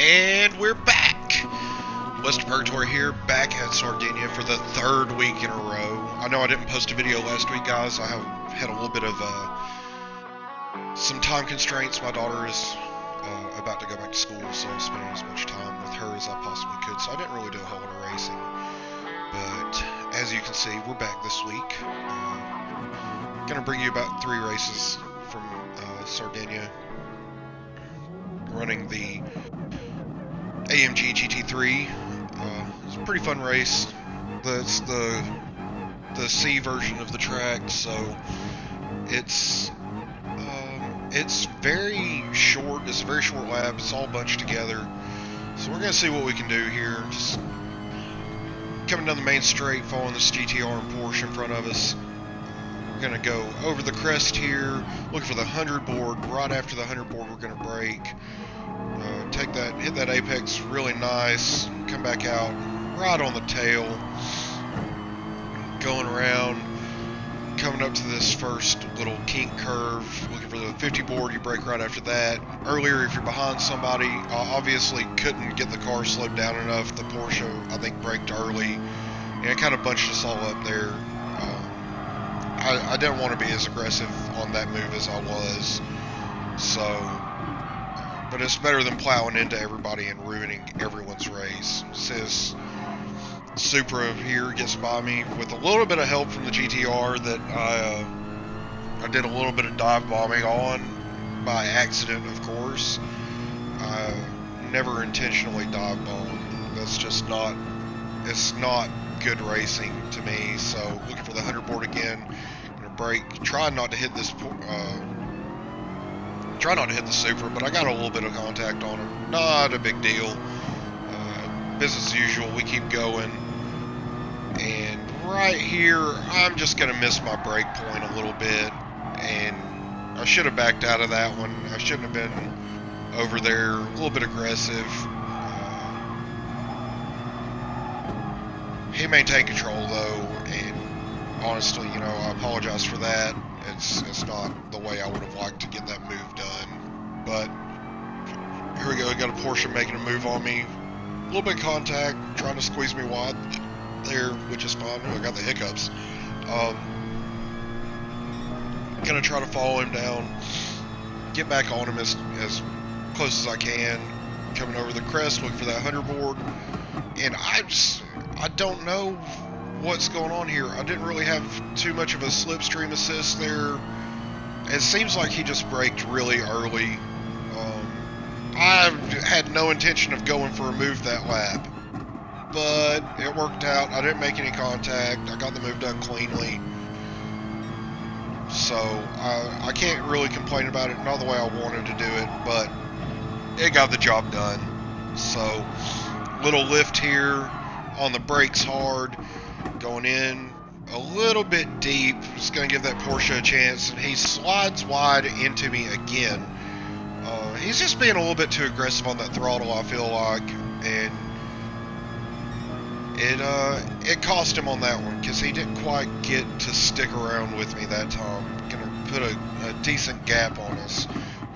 And we're back! West Purgatory here, back at Sardegna for the third week in a row. I know I didn't post a video last week, guys. I have had a little bit of some time constraints. My daughter is about to go back to school, so I'm spending as much time with her as I possibly could. So I didn't really do a whole lot of racing. But as you can see, we're back this week. Gonna bring you about 3 races from Sardegna. Running the AMG GT3. It's a pretty fun race. It's the C version of the track, so it's very short. It's a very short lap. It's all bunched together. So we're gonna see what we can do here. Just coming down the main straight, following this GTR and Porsche in front of us. We're gonna go over the crest here, looking for the 100 board. Right after the 100 board, we're gonna brake. Take that, hit that apex really nice, come back out right on the tail, going around, coming up to this first little kink curve, looking for the 50 board. You brake right after that. Earlier, if you're behind somebody, obviously couldn't get the car slowed down enough. The Porsche, I think, braked early, and it kind of bunched us all up there. I didn't want to be as aggressive on that move as I was, so... But it's better than plowing into everybody and ruining everyone's race. Says Supra here gets by me with a little bit of help from the GTR that I did a little bit of dive bombing on by accident, of course. I never intentionally dive bombed. That's just not, it's not good racing to me. So looking for the 100 board again. Gonna brake, trying not to hit this. Try not to hit the Supra, but I got a little bit of contact on him. Not a big deal. Business as usual, we keep going. And right here, I'm just going to miss my brake point a little bit. And I should have backed out of that one. I shouldn't have been over there. A little bit aggressive. He maintained control, though. And honestly, you know, I apologize for that. It's not the way I would have liked to get that move done. But here we go. We got a Porsche making a move on me. A little bit of contact, trying to squeeze me wide there, which is fine. I got the hiccups. Gonna try to follow him down, get back on him as close as I can. Coming over the crest, looking for that 100 board. And I don't know what's going on here. I didn't really have too much of a slipstream assist there. It seems like he just braked really early. I had no intention of going for a move that lap, but it worked out. I didn't make any contact. I got the move done cleanly, so I can't really complain about it. Not the way I wanted to do it, but it got the job done. So little lift here on the brakes hard. Going in a little bit deep, just going to give that Porsche a chance, and he slides wide into me again. He's just being a little bit too aggressive on that throttle, I feel like, and it cost him on that one, because he didn't quite get to stick around with me that time. Going to put a decent gap on us.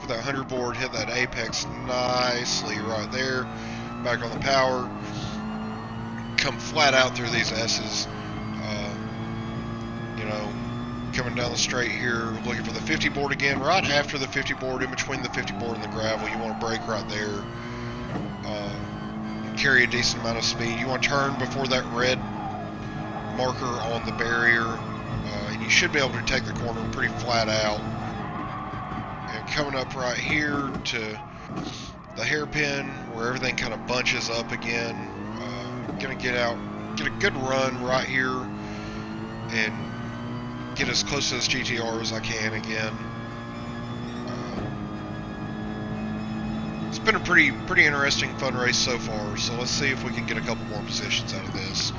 For that 100 board, hit that apex nicely right there. Back on the power. Come flat out through these S's, you know, coming down the straight here, looking for the 50 board again. Right after the 50 board, in between the 50 board and the gravel, you want to brake right there. Carry a decent amount of speed. You want to turn before that red marker on the barrier, and you should be able to take the corner pretty flat out. And coming up right here to the hairpin, where everything kind of bunches up again. Gonna get out, get a good run right here, and get as close to this GTR as I can again. It's been a pretty interesting, fun race so far. So let's see if we can get a couple more positions out of this.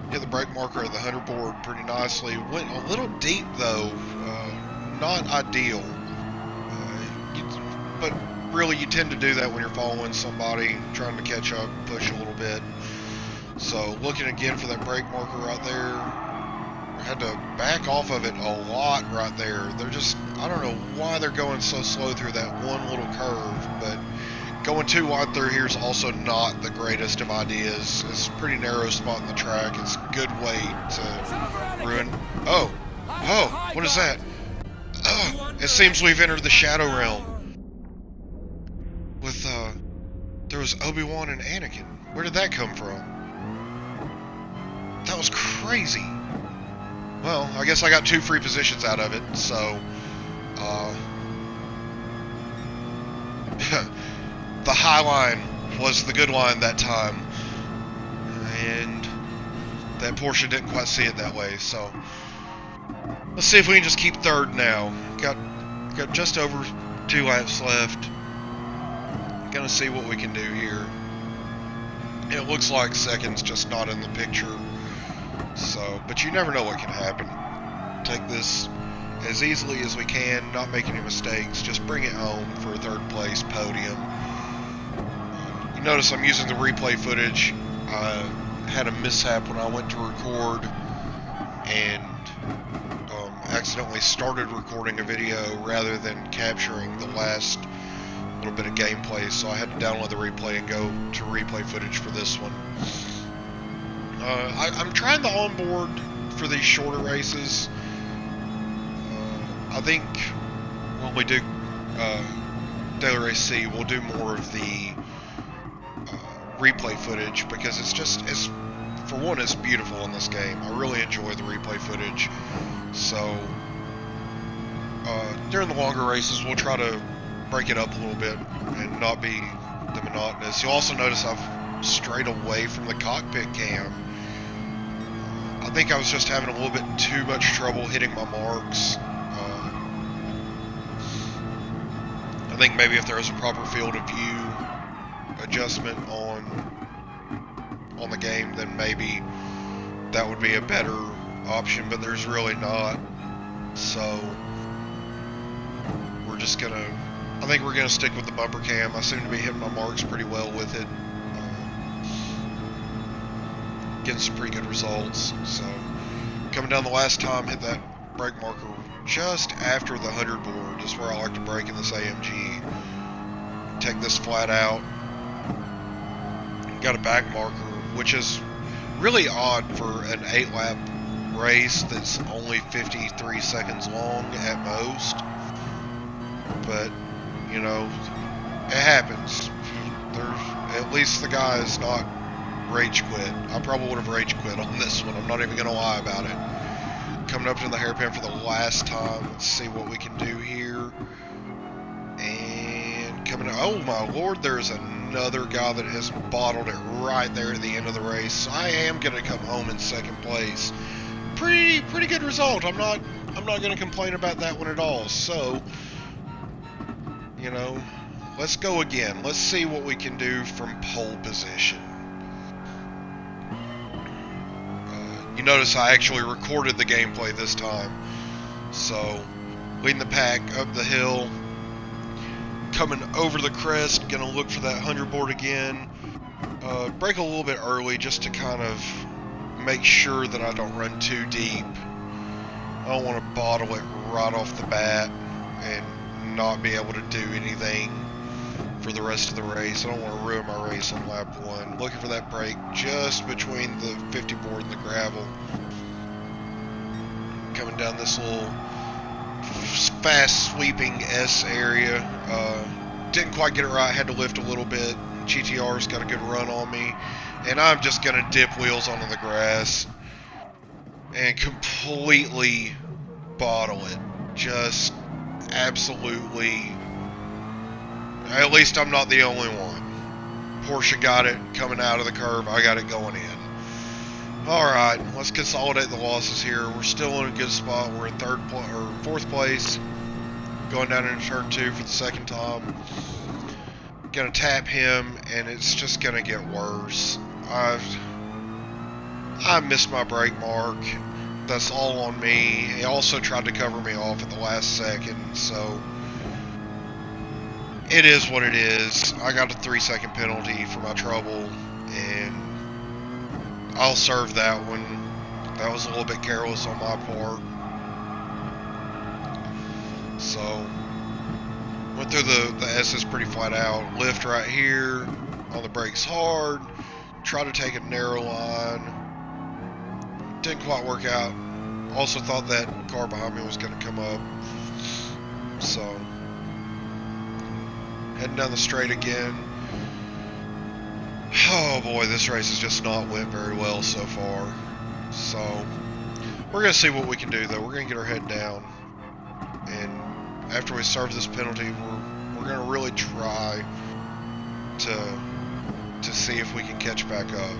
Hit the brake marker at the 100 board pretty nicely. Went a little deep though, not ideal. But really, you tend to do that when you're following somebody, trying to catch up, push a little bit. So looking again for that brake marker right there. I had to back off of it a lot right there. They're just, I don't know why they're going so slow through that one little curve, but Going too wide through here is also not the greatest of ideas. It's a pretty narrow spot in the track. It's a good way to ruin... Oh! Oh! What is that? Oh! It seems we've entered the Shadow Realm. With, there was Obi-Wan and Anakin. Where did that come from? That was crazy. Well, I guess I got 2 free positions out of it, so... the high line was the good line that time, and that Porsche didn't quite see it that way, so let's see if we can just keep 3rd now. Got just over 2 laps left. Gonna see what we can do here. It looks like 2nd's just not in the picture, so, but you never know what can happen. Take this as easily as we can, not make any mistakes, just bring it home for a 3rd place podium. You notice I'm using the replay footage. I had a mishap when I went to record and accidentally started recording a video rather than capturing the last little bit of gameplay, so I had to download the replay and go to replay footage for this one. I'm trying the onboard for these shorter races. I think when we do Daily Race C, we'll do more of the replay footage, because it's for one, it's beautiful in this game. I really enjoy the replay footage. So during the longer races, we'll try to break it up a little bit and not be the monotonous. You'll also notice I've strayed away from the cockpit cam. I think I was just having a little bit too much trouble hitting my marks. I think maybe if there was a proper field of view adjustment on the game, then maybe that would be a better option, but there's really not. So we're just gonna, I think we're gonna stick with the bumper cam. I seem to be hitting my marks pretty well with it, getting some pretty good results. So coming down the last time, hit that brake marker just after the 100 board is where I like to brake in this AMG. Take this flat out. Got a back marker, which is really odd for an 8-lap race that's only 53 seconds long at most. But, you know, it happens. At least the guy is not rage quit. I probably would have rage quit on this one. I'm not even going to lie about it. Coming up to the hairpin for the last time. Let's see what we can do here. And coming up, oh my lord, there's another guy that has bottled it right there at the end of the race. So I am going to come home in 2nd place. Pretty good result. I'm not going to complain about that one at all. So, you know, let's go again. Let's see what we can do from pole position. You notice I actually recorded the gameplay this time. So, leading the pack up the hill, coming over the crest, gonna look for that 100 board again. Brake a little bit early just to kind of make sure that I don't run too deep. I don't want to bottle it right off the bat and not be able to do anything for the rest of the race. I don't want to ruin my race on lap 1. Looking for that break just between the 50 board and the gravel. Coming down this little fast sweeping S area. Didn't quite get it right, had to lift a little bit. GTR's got a good run on me. And I'm just going to dip wheels onto the grass and completely bottle it. Just absolutely. At least I'm not the only one. Porsche got it coming out of the curve. I got it going in. Alright, let's consolidate the losses here. We're still in a good spot. We're in 4th place. Going down into turn 2 for the 2nd time. Gonna tap him, and it's just gonna get worse. I missed my brake mark. That's all on me. He also tried to cover me off at the last second, so it is what it is. I got a 3-second penalty for my trouble, and I'll serve that one. That was a little bit careless on my part. So, Went through the S's pretty flat out. Lift right here, on the brakes hard. Try to take a narrow line. Didn't quite work out. Also thought that car behind me was going to come up. So, heading down the straight again. Oh boy, this race has just not went very well so far. So, we're going to see what we can do though. We're going to get our head down. And after we serve this penalty, we're going to really try to see if we can catch back up.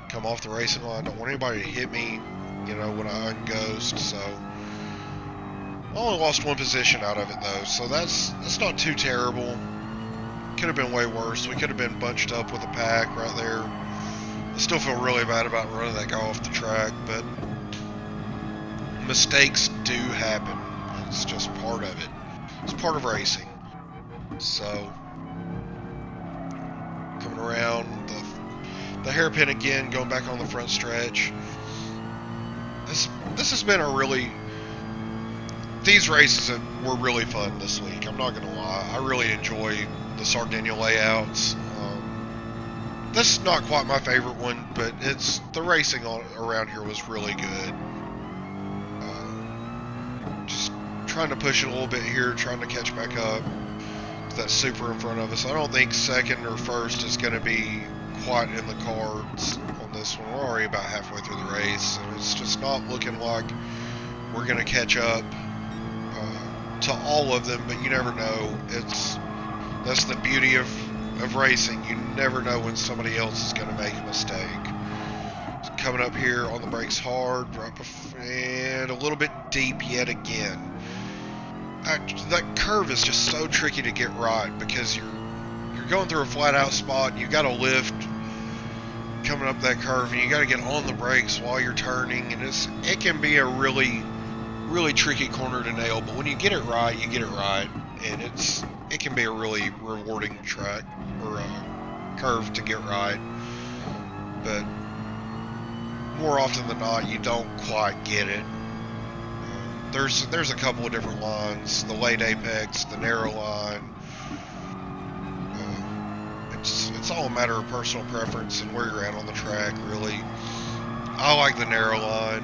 Come off the racing line. Don't want anybody to hit me, you know, when I unghost. So I only lost one position out of it though, so that's not too terrible. Could have been way worse. We could have been bunched up with a pack right there. I still feel really bad about running that guy off the track, but mistakes do happen. It's just part of it. It's part of racing. So coming around the hairpin again, going back on the front stretch. This has been a really... These races were really fun this week. I'm not going to lie. I really enjoy the Sardegna layouts. This is not quite my favorite one, but the racing around here was really good. Just trying to push it a little bit here, trying to catch back up to that super in front of us. I don't think second or first is going to be quite in the cards on this one. We're already about halfway through the race, and it's just not looking like we're going to catch up to all of them, but you never know. That's the beauty of racing. You never know when somebody else is going to make a mistake. So coming up here on the brakes hard, right and a little bit deep yet again. That curve is just so tricky to get right because you're going through a flat out spot and you've got to lift coming up that curve, and you got to get on the brakes while you're turning, and it can be a really tricky corner to nail, but when you get it right, you get it right, and it can be a really rewarding track or curve to get right. But more often than not, you don't quite get it. There's a couple of different lines: the late apex, the narrow line. It's all a matter of personal preference and where you're at on the track, really. I like the narrow line.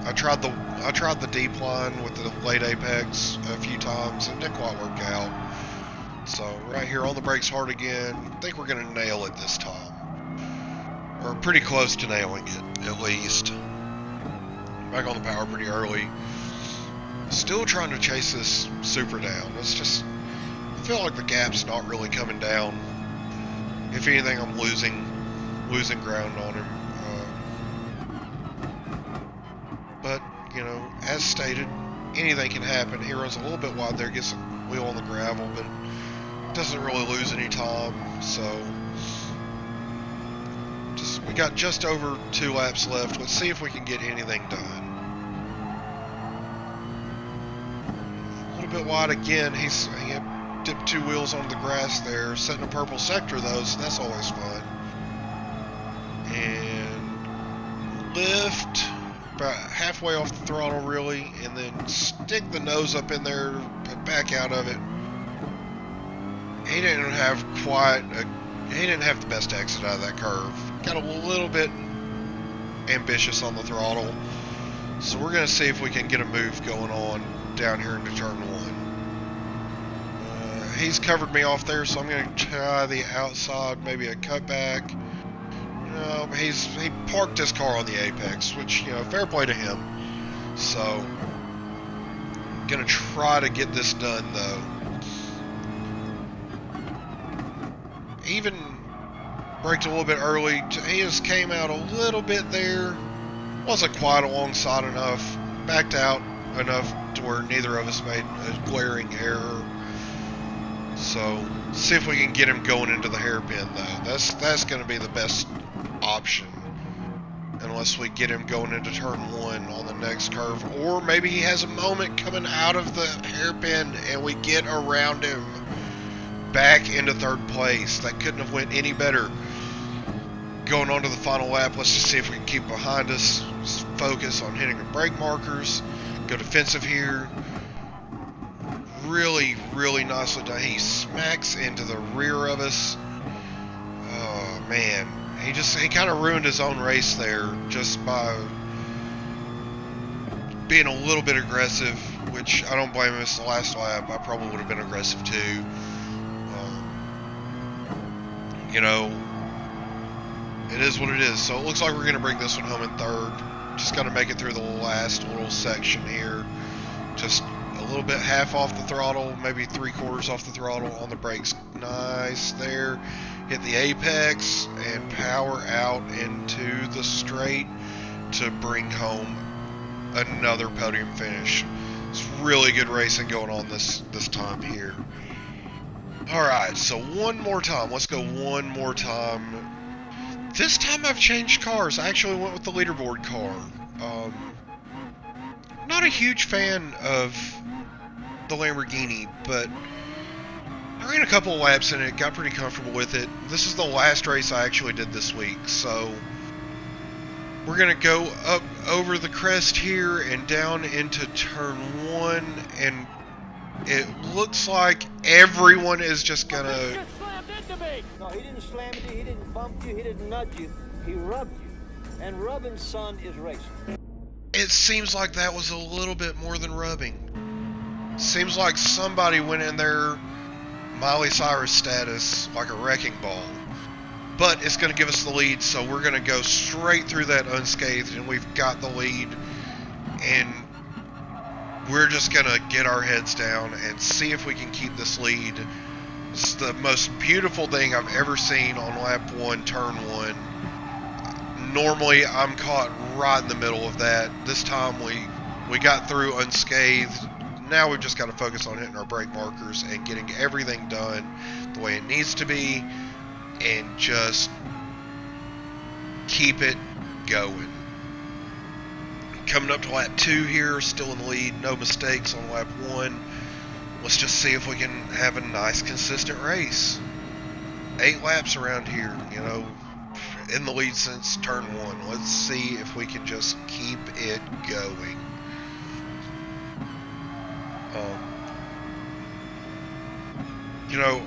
I tried the deep line with the late apex a few times and it didn't quite work out. So right here on the brakes hard again. I think we're going to nail it this time. Or pretty close to nailing it, at least. Back on the power pretty early. Still trying to chase this super down. It's just, I feel like the gap's not really coming down. If anything, I'm losing ground on him. But, you know, as stated, anything can happen. He runs a little bit wide there, gets a wheel on the gravel, but doesn't really lose any time. So, we got just over 2 laps left. Let's see if we can get anything done. A little bit wide again. He dipped 2 wheels onto the grass there, setting a purple sector though, so that's always fun. And lift about halfway off the throttle really, and then stick the nose up in there, back out of it. He didn't have the best exit out of that curve. Got a little bit ambitious on the throttle, so we're going to see if we can get a move going on down here into turn 1. He's covered me off there, so I'm going to try the outside, maybe a cutback. No, he parked his car on the apex, which, you know, fair play to him. So, going to try to get this done, though. Even braked a little bit early. He just came out a little bit there. Wasn't quite alongside enough. Backed out enough to where neither of us made a glaring error. So, see if we can get him going into the hairpin, though. That's going to be the best option. Unless we get him going into turn 1 on the next curve. Or maybe he has a moment coming out of the hairpin and we get around him back into 3rd place. That couldn't have went any better. Going on to the final lap, let's just see if we can keep behind us. Just focus on hitting the brake markers. Go defensive here. really, really nicely done. He smacks into the rear of us. Oh, man. He kind of ruined his own race there just by being a little bit aggressive, which I don't blame him. It's the last lap. I probably would have been aggressive too. You know, it is what it is. So it looks like we're going to bring this one home in third. Just got to make it through the last little section here. Just a little bit half off the throttle, maybe 3/4 off the throttle on the brakes. Nice there. Hit the apex and power out into the straight to bring home another podium finish. It's really good racing going on this time here. Alright, so one more time. Let's go one more time. This time I've changed cars. I actually went with the leaderboard car. Not a huge fan of the Lamborghini, but I ran a couple of laps in it, got pretty comfortable with it. This is the last race I actually did this week, so we're going to go up over the crest here and down into turn 1, and it looks like everyone is just going to... He just slammed into me! No, he didn't slam into you, he didn't bump you, he didn't nudge you, he rubbed you. And rubbing, son, is racing. It seems like that was a little bit more than rubbing. Seems like somebody went in there Miley Cyrus status like a wrecking ball. But it's going to give us the lead, so we're going to go straight through that unscathed, and we've got the lead. And we're just going to get our heads down and see if we can keep this lead. It's the most beautiful thing I've ever seen on lap 1, turn 1. Normally, I'm caught right in the middle of that. This time, we got through unscathed. Now we've just got to focus on hitting our brake markers and getting everything done the way it needs to be, and just keep it going. Coming up to lap 2 here, still in the lead, no mistakes on lap 1. Let's just see if we can have a nice, consistent race. 8 laps around here, you know, in the lead since turn 1. Let's see if we can just keep it going. You know,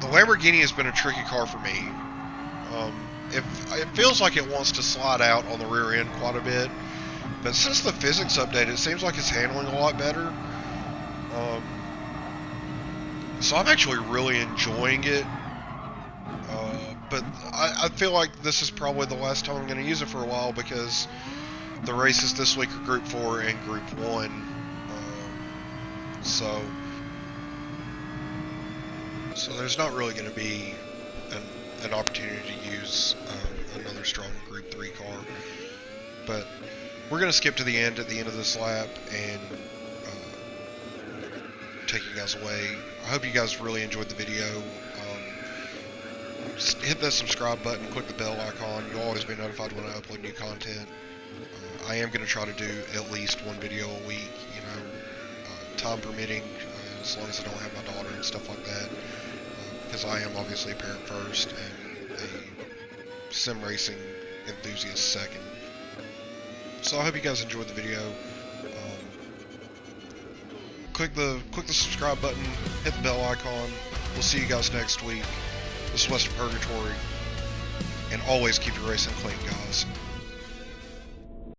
the Lamborghini has been a tricky car for me. It feels like it wants to slide out on the rear end quite a bit, but since the physics update, it seems like it's handling a lot better. So I'm actually really enjoying it. But I feel like this is probably the last time I'm going to use it for a while, because the races this week are Group 4 and Group 1. So there's not really going to be an opportunity to use another strong Group 3 car. But we're going to skip to the end at the end of this lap and take you guys away. I hope you guys really enjoyed the video. Just hit that subscribe button, click the bell icon. You'll always be notified when I upload new content. I am going to try to do at least one video a week, you know, time permitting, as long as I don't have my daughter and stuff like that, because I am obviously a parent first and a sim racing enthusiast second. So I hope you guys enjoyed the video. Click the subscribe button, hit the bell icon. We'll see you guys next week. This is Western Purgatory, and always keep your racing clean, guys.